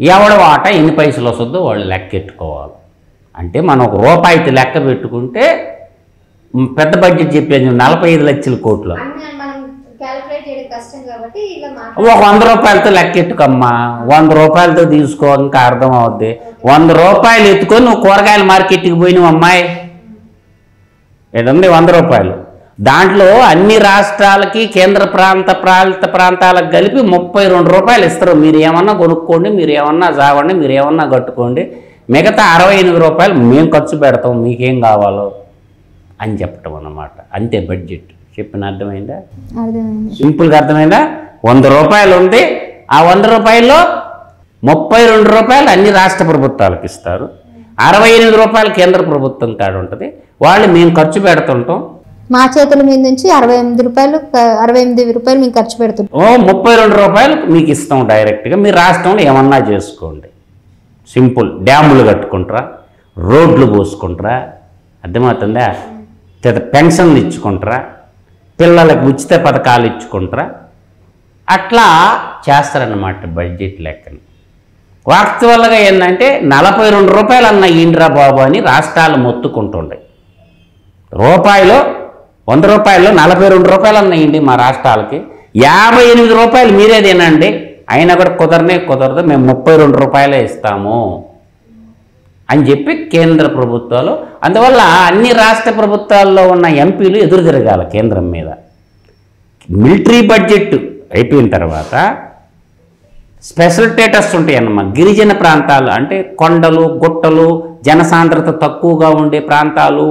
ఎవడ వాటా ఎన్ని పైసలు వస్తుందో వాళ్ళు లెక్కెట్టుకోవాలి. అంటే మనం ఒక రూపాయికి లెక్క పెట్టుకుంటే పెద్ద బడ్జెట్ చెప్పేది 45 లక్షల కోట్లు. ఒక 100 రూపాయలతో లెక్కెట్టుకమ్మా, 100 రూపాయలతో తీసుకో, ఇంకా అర్థం అవుద్ది. 100 రూపాయలు ఎత్తుకొని నువ్వు కూరగాయల మార్కెట్కి పోయినావు అమ్మాయి, ఏదండి 100 రూపాయలు. దాంట్లో అన్ని రాష్ట్రాలకి కేంద్ర ప్రాంతాలకు కలిపి 32 రూపాయలు ఇస్తారు. మీరు ఏమన్నా కొనుక్కోండి, మీరు ఏమన్నా చావండి, మీరు ఏమన్నా కట్టుకోండి, మిగతా 68 రూపాయలు మేము ఖర్చు పెడతాం, మీకేం కావాలో అని చెప్పటం అన్నమాట. అంతే బడ్జెట్. చెప్పిన అర్థమైందా? సింపుల్గా అర్థమైందా? 100 రూపాయలు ఉంది, ఆ 100 రూపాయల్లో 32 రూపాయలు అన్ని రాష్ట్ర ప్రభుత్వాలకు ఇస్తారు, 68 రూపాయలు కేంద్ర ప్రభుత్వం కాడ ఉంటుంది. వాళ్ళు మేము ఖర్చు పెడుతుంటాం, మా చేతుల మీద నుంచి 68 రూపాయలు మేము ఖర్చు పెడుతుంటాం. 32 రూపాయలు మీకు ఇస్తాం డైరెక్ట్గా. మీరు రాష్ట్రంలో ఏమన్నా చేసుకోండి. సింపుల్. డ్యాములు కట్టుకుంటారా, రోడ్లు పోసుకుంటారా, అర్థమవుతుందా? పెన్షన్లు ఇచ్చుకుంటారా, పిల్లలకు ఉచిత పథకాలు ఇచ్చుకుంటారా, అట్లా చేస్తారన్నమాట బడ్జెట్ లెక్కని. వాస్తవాలుగా ఏంటంటే 42 రూపాయలు అన్న ఇంద్రా బాబు అని రాష్ట్రాలు మొత్తుకుంటుండే. 100 రూపాయల్లో 42 రూపాయలు అన్నాయండి మా రాష్ట్రాలకి. 58 రూపాయలు మీరే తినండి, అయినా కూడా కుదరదు, మేము 32 రూపాయలే ఇస్తాము అని చెప్పి కేంద్ర ప్రభుత్వాలు. అందువల్ల అన్ని రాష్ట్ర ప్రభుత్వాల్లో ఉన్న ఎంపీలు ఎదురు తిరగాల కేంద్రం మీద. మిలిటరీ బడ్జెట్ అయిపోయిన తర్వాత స్పెషల్ స్టేటస్ ఉంటాయి అన్నమాట. గిరిజన ప్రాంతాలు అంటే కొండలు, గుట్టలు, జనసాంద్రత తక్కువగా ఉండే ప్రాంతాలు,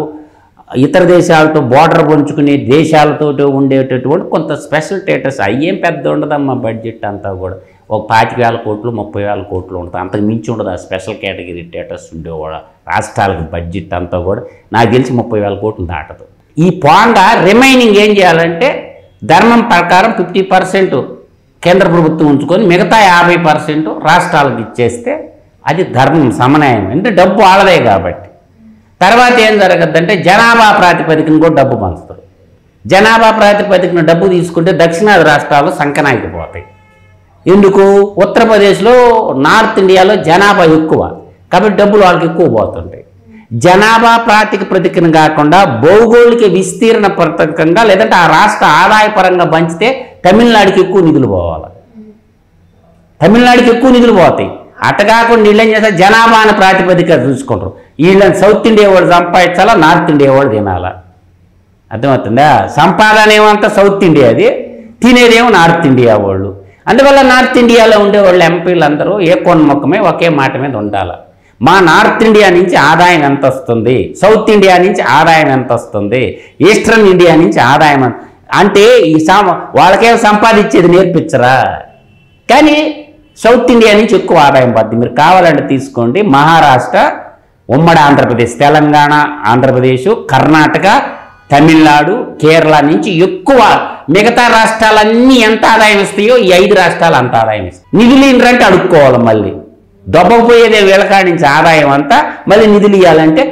ఇతర దేశాలతో బోర్డర్ పంచుకునే దేశాలతో ఉండేటటువంటి కొంత స్పెషల్ స్టేటస్. అయ్యేం పెద్ద ఉండదమ్మా బడ్జెట్ అంతా కూడా. ఒక 25,000 కోట్లు 30,000 కోట్లు ఉంటుంది, అంతకు మించి ఉండదు. ఆ స్పెషల్ కేటగిరీ స్టేటస్ ఉండేవాడు రాష్ట్రాలకు బడ్జెట్ అంతా కూడా నాకు తెలిసి 30,000 కోట్లు దాటదు. ఈ పోంగా రిమైనింగ్ ఏం చేయాలంటే ధర్మం ప్రకారం 50% కేంద్ర ప్రభుత్వం ఉంచుకొని మిగతా 50% రాష్ట్రాలకు ఇచ్చేస్తే అది ధర్మం, సమన్యాయం. అంటే డబ్బు ఆడదే కాబట్టి. తర్వాత ఏం జరగద్దంటే జనాభా ప్రాతిపదికన కూడా డబ్బు పంచుతారు. జనాభా ప్రాతిపదికన డబ్బు తీసుకుంటే దక్షిణాది రాష్ట్రాలు సంకనానికి పోతాయి. ఎందుకు? ఉత్తరప్రదేశ్లో, నార్త్ ఇండియాలో జనాభా ఎక్కువ కాబట్టి డబ్బులు వాళ్ళకి ఎక్కువ పోతుంటాయి. జనాభా ప్రాతిపదికన కాకుండా భౌగోళిక విస్తీర్ణ పరంగా లేదంటే ఆ రాష్ట్ర ఆదాయపరంగా పంచితే తమిళనాడుకి ఎక్కువ నిధులు పోవాలి, తమిళనాడుకి ఎక్కువ నిధులు పోతాయి. అట్ట కాకుండా వీళ్ళు ఏం చేస్తారు, జనాభాను ప్రాతిపదిక చూసుకుంటారు. వీళ్ళని సౌత్ ఇండియా వాళ్ళు సంపాదించాలా, నార్త్ ఇండియా వాళ్ళు తినాలా. అర్థమవుతుందా? సంపాదన ఏమంతా సౌత్ ఇండియాది, తినేదేమో నార్త్ ఇండియా వాళ్ళు. అందువల్ల నార్త్ ఇండియాలో ఉండేవాళ్ళు ఎంపీలు అందరూ ఏ కొన్ముఖమే ఒకే మాట మీద ఉండాలి. మా నార్త్ ఇండియా నుంచి ఆదాయం ఎంత వస్తుంది, సౌత్ ఇండియా నుంచి ఆదాయం ఎంత వస్తుంది, ఈస్టర్న్ ఇండియా నుంచి ఆదాయం అంటే ఈ వాళ్ళకేం సంపాదించేది నేర్పించరా. కానీ సౌత్ ఇండియా నుంచి ఎక్కువ ఆదాయం పడుతుంది. మీరు కావాలంటే తీసుకోండి, మహారాష్ట్ర, ఉమ్మడి ఆంధ్రప్రదేశ్, తెలంగాణ, ఆంధ్రప్రదేశ్, కర్ణాటక, తమిళనాడు, కేరళ నుంచి ఎక్కువ. మిగతా రాష్ట్రాలన్నీ ఎంత ఆదాయం ఇస్తాయో ఈ 5 రాష్ట్రాలు అంత ఆదాయం ఇస్తాయి. నిధులు ఏంటంటే అడుక్కోవాలి, మళ్ళీ దొబ్బకపోయేదే వీళ్ళకాడి నుంచి ఆదాయం అంతా. మళ్ళీ నిధులు ఇవ్వాలంటే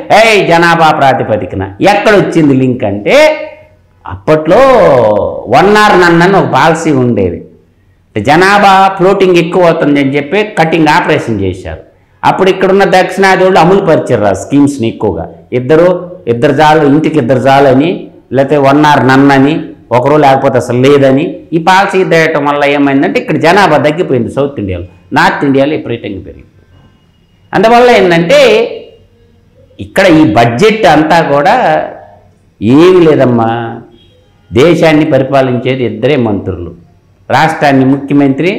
జనాభా ప్రాతిపదికన. ఎక్కడొచ్చింది లింక్ అంటే అప్పట్లో 1 or none అని ఒక పాలసీ ఉండేది. జనాభా ఫ్లోటింగ్ ఎక్కువ అవుతుంది అని చెప్పి కటింగ్ ఆపరేషన్ చేశారు. అప్పుడు ఇక్కడున్న దక్షిణాది వాళ్ళు అమలు పరిచారు ఆ స్కీమ్స్ని ఎక్కువగా. ఇద్దరు చాలు, ఇంటికి 2 చాలు అని, లేకపోతే 1 or none అని, ఒకరు లేకపోతే అసలు లేదని ఈ పాలసీ తేయటం వల్ల ఏమైందంటే ఇక్కడ జనాభా తగ్గిపోయింది సౌత్ ఇండియాలో. నార్త్ ఇండియాలో విపరీతంగా పెరిగింది. అందువల్ల ఏంటంటే ఇక్కడ ఈ బడ్జెట్ అంతా కూడా ఏమి లేదమ్మా. దేశాన్ని పరిపాలించేది 2 మంత్రులు, రాష్ట్రాన్ని ముఖ్యమంత్రి,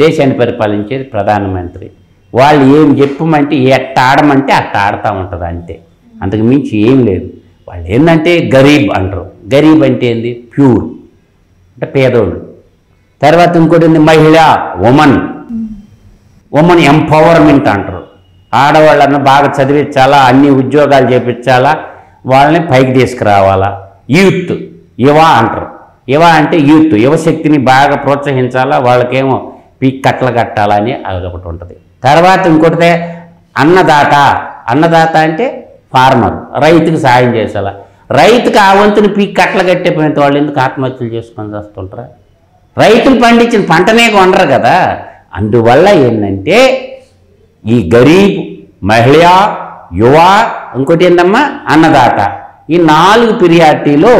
దేశాన్ని పరిపాలించేది ప్రధానమంత్రి. వాళ్ళు ఏం చెప్పమంటే ఎట్ట ఆడమంటే అట్ట ఆడుతూ ఉంటుంది అంతే, అంతకు మించి ఏం లేదు. వాళ్ళు ఏంటంటే గరీబ్ అంటారు. గరీబ్ అంటే ఏంది? ప్యూర్ అంటే పేదోళ్ళు. తర్వాత ఇంకోటి ఏంది? మహిళ, ఉమెన్ ఎంపవర్మెంట్ అంటారు. ఆడవాళ్ళన్న బాగా చదివించాలా, అన్ని ఉద్యోగాలు చేపించాలా, వాళ్ళని పైకి తీసుకురావాలా. యూత్, యువ అంటారు. యువ అంటే యూత్, యువశక్తిని బాగా ప్రోత్సహించాలా, వాళ్ళకేమో పీక్ కట్టలు కట్టాలని అదొకటి ఉంటుంది. తర్వాత ఇంకోటిదే అన్నదాత. అన్నదాత అంటే ఫార్మర్, రైతుకి సాయం చేసేలా. రైతుకి ఆ వంతుని పీక్ కట్టలు కట్టేపోయిన వాళ్ళు ఎందుకు ఆత్మహత్యలు చేసుకొని వస్తుంటారా? రైతులు పండించిన పంటనే కొనరు కదా. అందువల్ల ఏంటంటే ఈ గరీబ్, మహిళ, యువ, ఇంకోటి ఏందమ్మా అన్నదాత, ఈ 4 ప్రియారిటీలో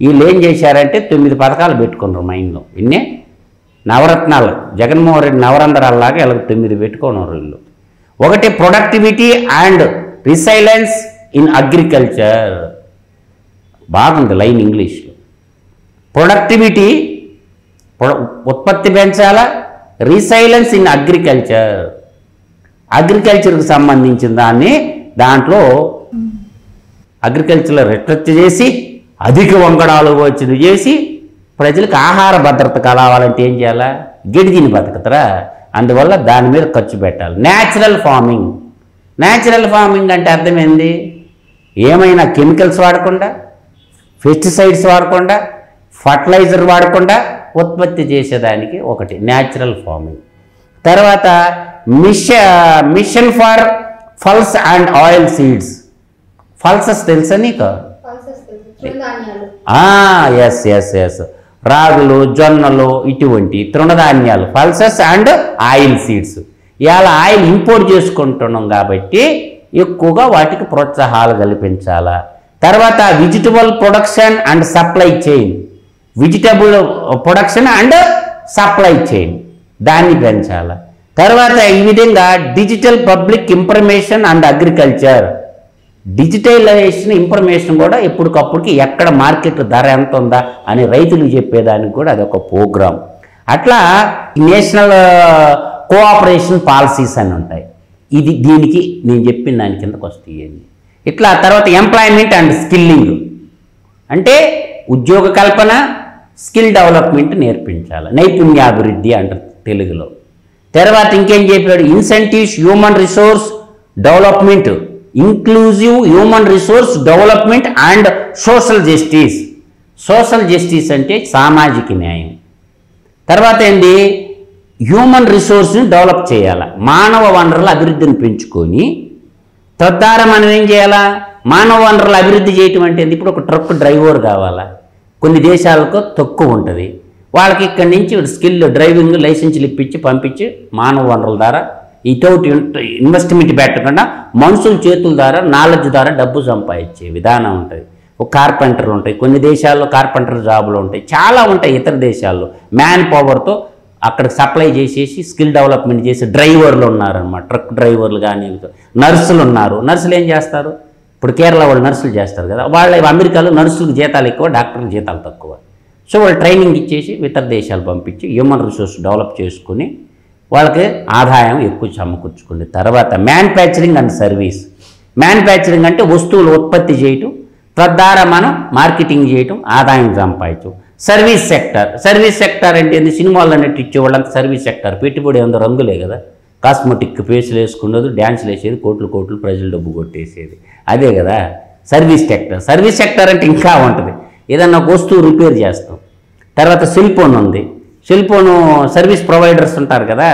వీళ్ళు ఏం చేశారంటే 9 పథకాలు పెట్టుకున్నారు మైండ్లో. ఇన్నే నవరత్నాలు, జగన్మోహన్ రెడ్డి నవరంధ్రాల్లాగా ఇలా 9 పెట్టుకున్నారు వీళ్ళు. ఒకటి productivity and resilience in agriculture. బాగుంది లైన్ ఇంగ్లీష్లో. ప్రొడక్టివిటీ ఉత్పత్తి పెంచాలా, రిసైలెన్స్ ఇన్ అగ్రికల్చర్ అగ్రికల్చర్కి సంబంధించిన దాంట్లో అగ్రికల్చర్లో రిసెర్చ్ చేసి అధిక వంగడాలు వచ్చిన చేసి ప్రజలకు ఆహార భద్రత కావాలంటే ఏం చేయాలా, గిడిదిని బతుకుతారా, అందువల్ల దాని మీద ఖర్చు పెట్టాలి. న్యాచురల్ ఫార్మింగ్ అంటే అర్థమైంది, ఏమైనా కెమికల్స్ వాడకుండా, పెస్టిసైడ్స్ వాడకుండా, ఫర్టిలైజర్ వాడకుండా ఉత్పత్తి చేసేదానికి ఒకటి న్యాచురల్ ఫార్మింగ్. తర్వాత mission for pulse and oil seeds. Pulses తెలుసా నీకు? ఎస్ ఎస్ ఎస్ రాగులు, జొన్నలు, ఇటువంటి తృణధాన్యాలు, పల్సెస్ అండ్ ఆయిల్ సీడ్స్. ఇవాళ ఆయిల్ ఇంపోర్ట్ చేసుకుంటున్నాం కాబట్టి ఎక్కువగా వాటికి ప్రోత్సాహాలు కల్పించాలా. తర్వాత vegetable production and supply chain, vegetable production and supply chain దాన్ని పెంచాలా. తర్వాత ఈ విధంగా digital public information and agriculture, digitalization information కూడా ఎప్పటికప్పుడుకి ఎక్కడ మార్కెట్ ధర ఎంత ఉందా అని రైతులకు చెప్పేదానికి కూడా అదొక ప్రోగ్రామ్. అట్లా నేషనల్ కోఆపరేషన్ పాలసీస్ అని ఉంటాయి. దీనికి నేను చెప్పిన దాని కిందకు వస్తాయి. ఇట్లా తర్వాత ఎంప్లాయ్మెంట్ అండ్ స్కిల్లింగ్ అంటే ఉద్యోగ కల్పన, స్కిల్ డెవలప్మెంట్ నేర్పించాలి, నైపుణ్యాభివృద్ధి అంటారు తెలుగులో. తర్వాత ఇంకేం చెప్పాడు, incentives human resource development, inclusive human resource development and social justice. Social justice అంటే సామాజిక న్యాయం. తర్వాత ఏంటి, హ్యూమన్ రిసోర్స్ని డెవలప్ చేయాలి, మానవ వనరుల అభివృద్ధిని పెంచుకొని తద్వారా మనం ఏం చేయాలా, మానవ వనరుల అభివృద్ధి చేయటం అంటే ఇప్పుడు ఒక ట్రక్ డ్రైవర్ కావాలా, కొన్ని దేశాలకు తక్కువ ఉంటుంది, వాళ్ళకి ఇక్కడి నుంచి స్కిల్ డ్రైవింగ్ లైసెన్సులు ఇప్పించి పంపించి మానవ వనరుల ద్వారా ఇతోటి ఇన్వెస్ట్మెంట్ పెట్టకుండా మనుషుల చేతుల ద్వారా నాలెడ్జ్ ద్వారా డబ్బు సంపాదించే విధానం ఉంటుంది. ఒక కార్పెంటర్లు ఉంటాయి, కొన్ని దేశాల్లో కార్పెంటర్ జాబులు ఉంటాయి, చాలా ఉంటాయి ఇతర దేశాల్లో. మ్యాన్ పవర్తో అక్కడికి సప్లై చేసేసి స్కిల్ డెవలప్మెంట్ చేసే డ్రైవర్లు ఉన్నారన్నమాట, ట్రక్ డ్రైవర్లు కానీ, నర్సులు ఉన్నారు. నర్సులు ఏం చేస్తారు, ఇప్పుడు కేరళ వాళ్ళు నర్సులు చేస్తారు కదా, వాళ్ళ అమెరికాలో నర్సులకు జీతాలు ఎక్కువ, డాక్టర్లకు జీతాలు తక్కువ. సో వాళ్ళు ట్రైనింగ్ ఇచ్చేసి ఇతర దేశాలు పంపించి హ్యూమన్ రిసోర్స్ డెవలప్ చేసుకుని వాళ్ళకి ఆదాయం ఎక్కువ సమకూర్చుకుంది. తర్వాత మ్యానుఫ్యాక్చరింగ్ అండ్ సర్వీస్. మ్యానుఫ్యాక్చరింగ్ అంటే వస్తువులు ఉత్పత్తి చేయటం, తద్వారా మనం మార్కెటింగ్ చేయటం, ఆదాయం సంపాదించడం. Service sector. సర్వీస్ సెక్టర్ అంటే ఏంది, సినిమాలు అన్నట్టు ఇచ్చేవాళ్ళంతా సర్వీస్ సెక్టర్. పెట్టుబడి అందరూ రంగులే కదా, కాస్మెటిక్ ఫేస్లు వేసుకున్నది, డ్యాన్స్లు వేసేది, కోట్లు కోట్లు ప్రజలు డబ్బు కొట్టేసేది, అదే కదా సర్వీస్ సెక్టర్. సర్వీస్ సెక్టర్ అంటే ఇంకా ఉంటుంది, ఏదన్నా ఒక వస్తువు రిపేర్ చేస్తాం. తర్వాత సెల్ ఫోన్ ఉంది, సెల్ ఫోను సర్వీస్ ప్రొవైడర్స్ ఉంటారు కదా,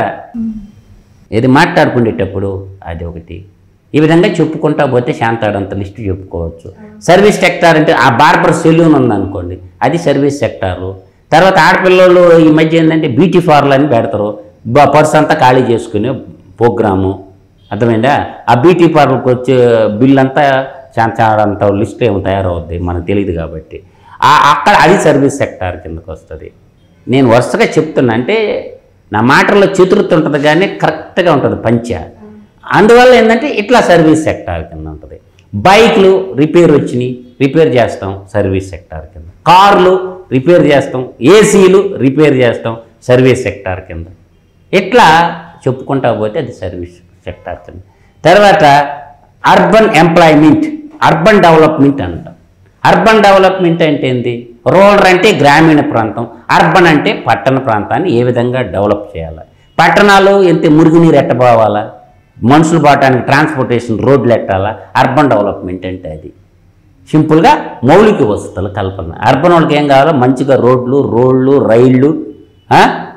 ఇది మాట్లాడుకునేటప్పుడు అది ఒకటి. ఈ విధంగా చెప్పుకుంటా పోతే శాంతాడంత లిస్టు చెప్పుకోవచ్చు. సర్వీస్ సెక్టార్ అంటే ఆ బార్బర్ సెలూన్ ఉందనుకోండి, అది సర్వీస్ సెక్టారు. తర్వాత ఆడపిల్లలు ఈ మధ్య ఏంటంటే బ్యూటీ పార్లర్ అని పెడతారు, పర్స్ అంతా ఖాళీ చేసుకునే ప్రోగ్రాము, అర్థమైందా. ఆ బ్యూటీ పార్లర్కి వచ్చే బిల్ అంతా శాంతాడంత లిస్ట్ ఏమో తయారవుద్ది, మనకు తెలియదు కాబట్టి అక్కడ అది సర్వీస్ సెక్టార్ కిందకు వస్తుంది. నేను వరుసగా చెప్తున్నా అంటే నా మాటల్లో చతుర్థి ఉంటుంది కానీ కరెక్ట్గా ఉంటుంది పంచ. అందువల్ల ఏంటంటే ఇట్లా సర్వీస్ సెక్టార్ కింద ఉంటుంది. బైక్లు రిపేర్ వచ్చినాయి, రిపేర్ చేస్తాం, సర్వీస్ సెక్టార్ కింద. కార్లు రిపేర్ చేస్తాం, ఏసీలు రిపేర్ చేస్తాం, సర్వీస్ సెక్టార్ కింద. ఇట్లా చెప్పుకుంటా పోతే అది సర్వీస్ సెక్టార్ కింద. తర్వాత అర్బన్ ఎంప్లాయ్మెంట్, అర్బన్ డెవలప్మెంట్ అంటాం. అర్బన్ డెవలప్మెంట్ అంటే ఏంటి, రూరల్ అంటే గ్రామీణ ప్రాంతం, అర్బన్ అంటే పట్టణ ప్రాంతాన్ని ఏ విధంగా డెవలప్ చేయాలి, పట్టణాలు ఎంత మురుగునీరు ఎట్టబోవాలా, మనుషులు పోవటానికి ట్రాన్స్పోర్టేషన్ రోడ్లు ఎట్టాలా. అర్బన్ డెవలప్మెంట్ అంటే అది సింపుల్గా మౌలిక వసతుల కల్పన. అర్బన్ వాళ్ళకి ఏం కావాలో మంచిగా రోడ్లు రైళ్ళు,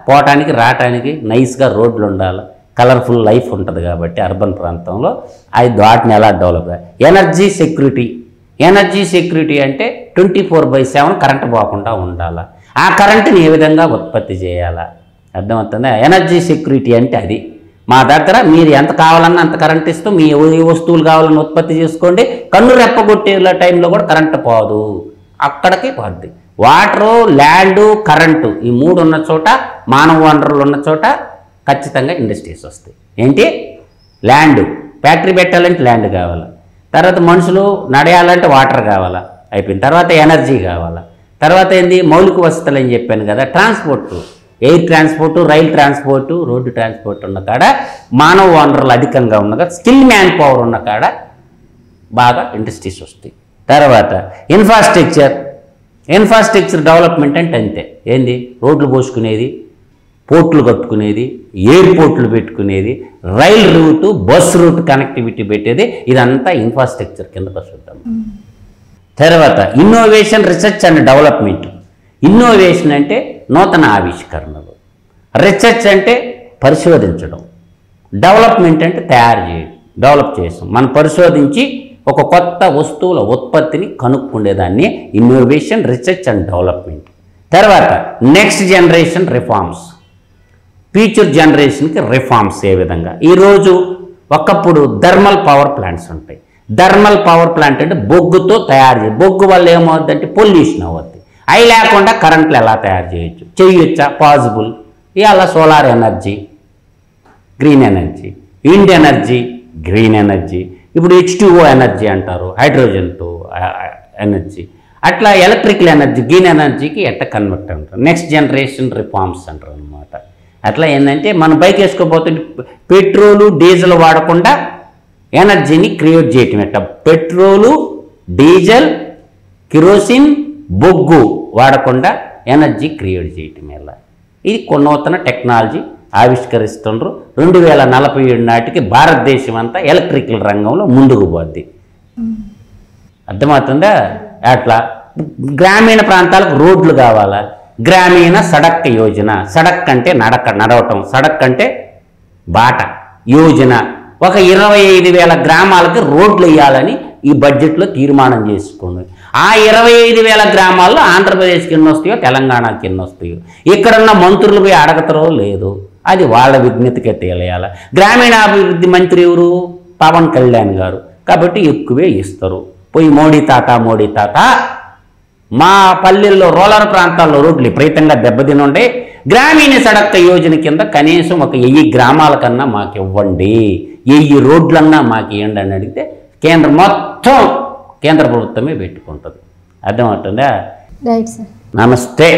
పోవటానికి రావటానికి నైస్గా రోడ్లు ఉండాలి, కలర్ఫుల్ లైఫ్ ఉంటుంది కాబట్టి అర్బన్ ప్రాంతంలో అది వాటిని ఎలా develop. Energy security. Energy security అంటే 24/7 కరెంటు పోకుండా ఉండాలా, ఆ కరెంటుని ఏ విధంగా ఉత్పత్తి చేయాలా, అర్థమవుతుందా. ఎనర్జీ సెక్యూరిటీ అంటే అది మా దగ్గర మీరు ఎంత కావాలన్నా అంత కరెంట్ ఇస్తూ మీ ఏ వస్తువులు కావాలన్నా ఉత్పత్తి చేసుకోండి, కన్ను రెప్పగొట్టే టైంలో కూడా కరెంటు పోదు, అక్కడికి పోద్ది. వాటరు, ల్యాండు, కరెంటు ఈ 3 ఉన్న చోట, మానవ వనరులు ఉన్న చోట ఖచ్చితంగా ఇండస్ట్రీస్ వస్తాయి. ఏంటి? ల్యాండ్, ఫ్యాక్టరీ పెట్టాలంటే ల్యాండ్ కావాలా, తర్వాత మనుషులు నడయాలంటే వాటర్ కావాలా, అయిపోయిన తర్వాత ఎనర్జీ కావాలా, తర్వాత ఏంది మౌలిక వసతులు అని చెప్పాను కదా, transport, air transport, rail transport, road transport ఉన్న కాడ, మానవ వనరులు అధికంగా ఉన్న కాడ, స్కిల్ మ్యాన్ పవర్ ఉన్న కాడ బాగా ఇండస్ట్రీస్ వస్తాయి. తర్వాత ఇన్ఫ్రాస్ట్రక్చర్ డెవలప్మెంట్ అంటే అంతే. ఏంది? రోడ్లు పోసుకునేది, పోర్ట్లు కట్టుకునేది, ఎయిర్పోర్ట్లు పెట్టుకునేది, rail route, bus route connectivity పెట్టేది, ఇదంతా ఇన్ఫ్రాస్ట్రక్చర్ కిందకు వస్తుంటాం. తర్వాత innovation, research and development. Innovation అంటే నూతన ఆవిష్కరణలు, రీసెర్చ్ అంటే పరిశోధించడం, డెవలప్మెంట్ అంటే తయారు చేయడం, డెవలప్ చేస్తాం. మనం పరిశోధించి ఒక కొత్త వస్తువుల ఉత్పత్తిని కనుక్కునేదాన్ని ఇన్నోవేషన్, రీసెర్చ్ అండ్ డెవలప్మెంట్. తర్వాత నెక్స్ట్ జనరేషన్ రిఫార్మ్స్, ఫ్యూచర్ జనరేషన్కి రిఫార్మ్స్ ఏ విధంగా. ఈరోజు ఒకప్పుడు థర్మల్ పవర్ ప్లాంట్స్ ఉంటాయి. థర్మల్ పవర్ ప్లాంట్ అంటే బొగ్గుతో తయారు చేయాలి. బొగ్గు వల్ల ఏమవుద్దంటే పొల్యూషన్ అవ్వద్ది. అవి లేకుండా కరెంట్లు ఎలా తయారు చేయొచ్చా? పాసిబుల్. ఇవాళ solar energy, green energy, wind energy, green energy, ఇప్పుడు H2O ఎనర్జీ అంటారు, హైడ్రోజన్తో ఎనర్జీ, అట్లా ఎలక్ట్రికల్ ఎనర్జీ, గ్రీన్ ఎనర్జీకి ఎట్ట కన్వర్ట్ అంటారు. నెక్స్ట్ జనరేషన్ రిఫార్మ్స్ అంటారు అనమాట. అట్లా ఏంటంటే మనం బైక్ వేసుకోపోతుంటే పెట్రోలు, డీజిల్ వాడకుండా ఎనర్జీని క్రియేట్ చేయటం ఎట్ట, పెట్రోలు, డీజిల్, కిరోసిన్, బొగ్గు వాడకుండా ఎనర్జీ క్రియేట్ చేయటం ఎలా. ఇది నూతన టెక్నాలజీ ఆవిష్కరిస్తుండ్రు. 2047 నాటికి భారతదేశం అంతా ఎలక్ట్రికల్ రంగంలో ముందుకు పోద్ది. అర్థమవుతుందా? అట్లా గ్రామీణ ప్రాంతాలకు రోడ్లు కావాలా, గ్రామీణ సడక్ యోజన. సడక్ అంటే నడవటం, సడక్ అంటే బాట, యోజన. ఒక 25,000 గ్రామాలకి రోడ్లు వేయాలని ఈ బడ్జెట్లో తీర్మానం చేసుకోండి. ఆ 25,000 గ్రామాల్లో ఆంధ్రప్రదేశ్కి ఎన్ని వస్తాయో, తెలంగాణకి ఎన్ని వస్తాయో, ఇక్కడున్న మంత్రులు పోయి అడగతారో లేదు, అది వాళ్ళ విజ్ఞతకే తెలియాలి. గ్రామీణాభివృద్ధి మంత్రి ఎవరు? పవన్ కళ్యాణ్ గారు. కాబట్టి ఎక్కువే ఇస్తారు. పోయి మోడీ తాత మా పల్లెల్లో, రూరల్ ప్రాంతాల్లో రోడ్లు విపరీతంగా దెబ్బతినుండే, గ్రామీణ సడక్ యోజన కింద కనీసం ఒక 1000 గ్రామాల కన్నా మాకు ఇవ్వండి, 1000 రోడ్లన్నా మాకు ఇవ్వండి అని అడిగితే మొత్తం కేంద్ర ప్రభుత్వమే పెట్టుకుంటుంది. అర్థమవుతుందా? Right sir. నమస్తే.